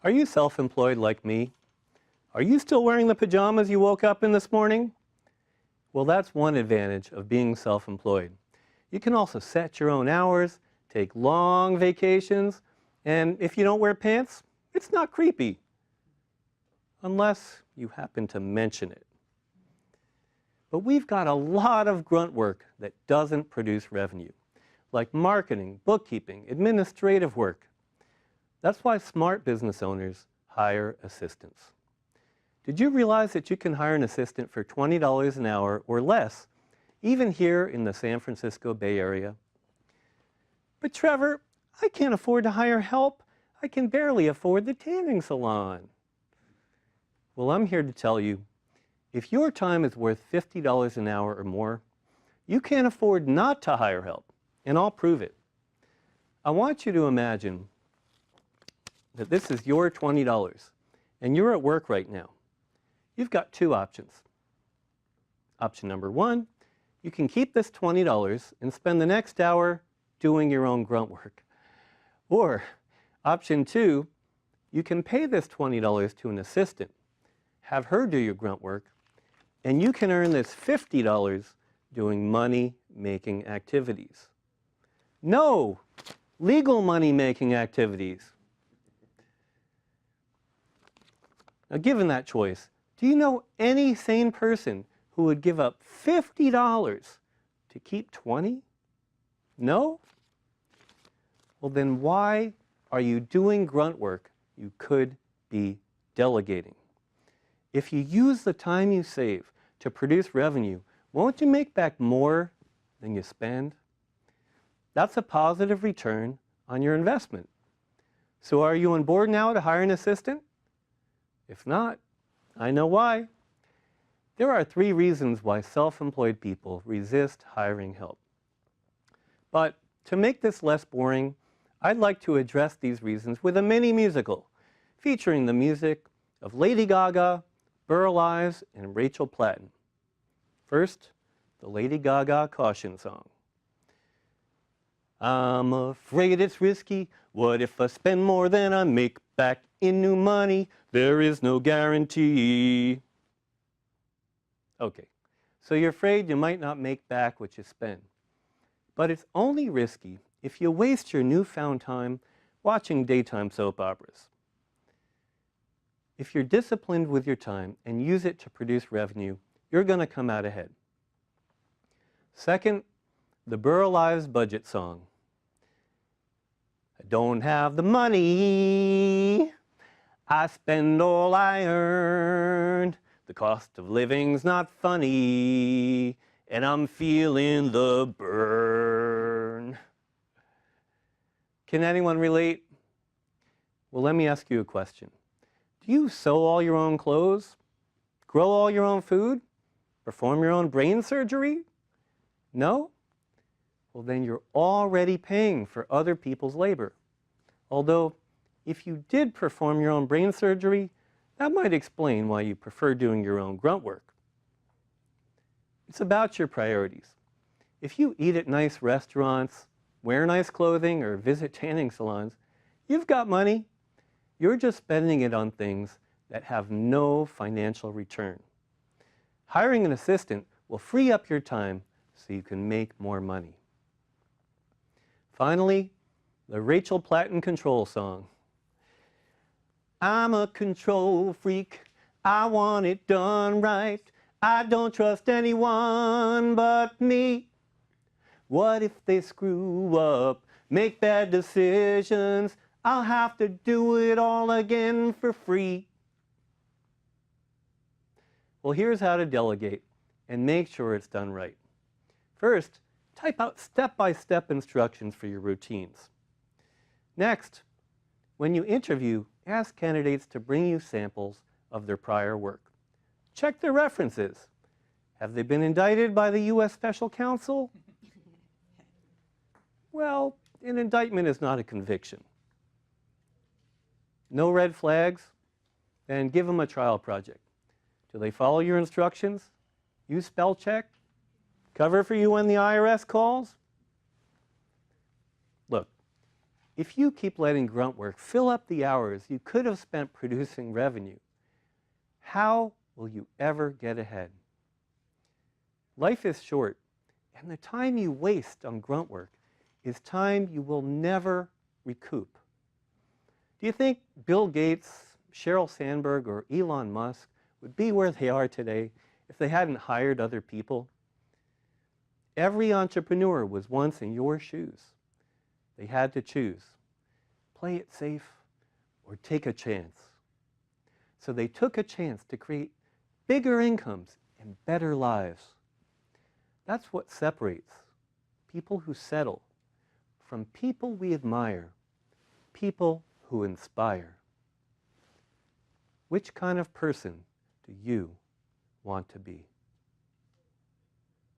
Are you self-employed like me? Are you still wearing the pajamas you woke up in this morning? Well, that's one advantage of being self-employed. You can also set your own hours, take long vacations, and if you don't wear pants, it's not creepy. Unless you happen to mention it. But we've got a lot of grunt work that doesn't produce revenue, like marketing, bookkeeping, administrative work. That's why smart business owners hire assistants. Did you realize that you can hire an assistant for $20 an hour or less, even here in the San Francisco Bay Area? But Trevor, I can't afford to hire help. I can barely afford the tanning salon. Well, I'm here to tell you, if your time is worth $50 an hour or more, you can't afford not to hire help, and I'll prove it. I want you to imagine that this is your $20, and you're at work right now. You've got two options. Option number one, you can keep this $20 and spend the next hour doing your own grunt work. Or option two, you can pay this $20 to an assistant, have her do your grunt work, and you can earn this $50 doing money-making activities. No, legal money-making activities. Now, given that choice, do you know any sane person who would give up $50 to keep 20? No? Well, then why are you doing grunt work you could be delegating? If you use the time you save to produce revenue, won't you make back more than you spend? That's a positive return on your investment. So are you on board now to hire an assistant? If not, I know why. There are 3 reasons why self-employed people resist hiring help. But to make this less boring, I'd like to address these reasons with a mini musical featuring the music of Lady Gaga, Baaaaahbra, and Rachel Platten. First, the Lady Gaga caution song. I'm afraid it's risky. What if I spend more than I make back in new money? There is no guarantee. Okay, so you're afraid you might not make back what you spend. But it's only risky if you waste your newfound time watching daytime soap operas. If you're disciplined with your time and use it to produce revenue, you're going to come out ahead. Second, the Baaaaahbra budget song. I don't have the money. I spend all I earned. The cost of living's not funny, and I'm feeling the burn. Can anyone relate? Well, let me ask you a question. Do you sew all your own clothes? Grow all your own food? Perform your own brain surgery? No? Well, then you're already paying for other people's labor. Although, if you did perform your own brain surgery, that might explain why you prefer doing your own grunt work. It's about your priorities. If you eat at nice restaurants, wear nice clothing, or visit tanning salons, you've got money. You're just spending it on things that have no financial return. Hiring an assistant will free up your time so you can make more money. Finally, the Rachel Platten control song. I'm a control freak. I want it done right. I don't trust anyone but me. What if they screw up, make bad decisions? I'll have to do it all again for free. Well, here's how to delegate and make sure it's done right. First, type out step-by-step instructions for your routines. Next, when you interview, ask candidates to bring you samples of their prior work. Check their references. Have they been indicted by the U.S. Special Counsel? Well, an indictment is not a conviction. No red flags? Then give them a trial project. Do they follow your instructions? Use spell check? Cover for you when the IRS calls? Look, If you keep letting grunt work fill up the hours you could have spent producing revenue, how will you ever get ahead? Life is short, and the time you waste on grunt work is time you will never recoup. Do you think Bill Gates, Sheryl Sandberg, or Elon Musk would be where they are today if they hadn't hired other people? Every entrepreneur was once in your shoes. They had to choose. Play it safe or take a chance. So they took a chance to create bigger incomes and better lives. That's what separates people who settle from people we admire, people who inspire. Which kind of person do you want to be?